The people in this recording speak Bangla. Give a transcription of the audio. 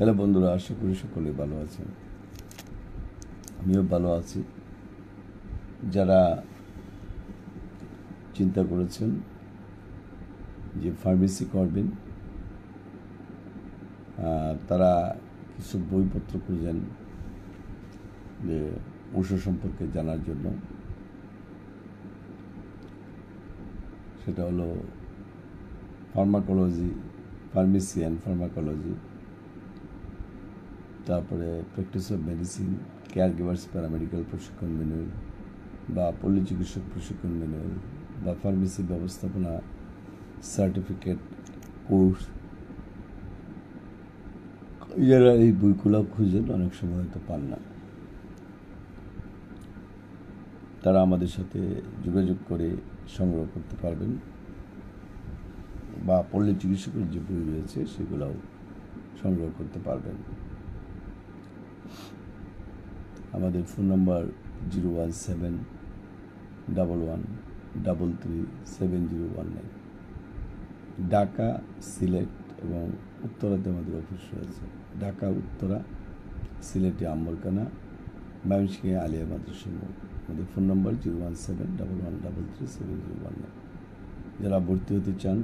হ্যালো বন্ধুরা, আশা করি সকলেই ভালো আছেন। আমিও ভালো আছি। যারা চিন্তা করেছেন যে ফার্মেসি করবেন, তারা কিছু বইপত্র খুঁজেন যে ঔষধ সম্পর্কে জানার জন্য। সেটা হলো ফার্মাকোলজি, ফার্মেসি অ্যান্ড ফার্মাকোলজি, তারপরে practice of medicine, care givers paramedical প্রশিক্ষণ ম্যানুয়াল বা পল্লী চিকিৎসক প্রশিক্ষণ ম্যানুয়াল বা ফার্মেসি ব্যবস্থাপনা সার্টিফিকেট কোর্স। যারা এই বইগুলো খুঁজেন অনেক সময় হয়তো পান না, তারা আমাদের সাথে যোগাযোগ করে সংগ্রহ করতে পারবেন, বা পল্লী চিকিৎসকের যে বই রয়েছে সেগুলোও সংগ্রহ করতে পারবেন। আমাদের ফোন নম্বর 01711333709। ঢাকা, সিলেট এবং উত্তরাতে আমাদের অফিস রয়েছে। ঢাকা উত্তরা, সিলেটে আম্বরকানা, ময়মনসিংহে আলিয়া মাদ্রাসা মোড়। আমাদের ফোন নম্বর 01711333709। যারা ভর্তি হতে চান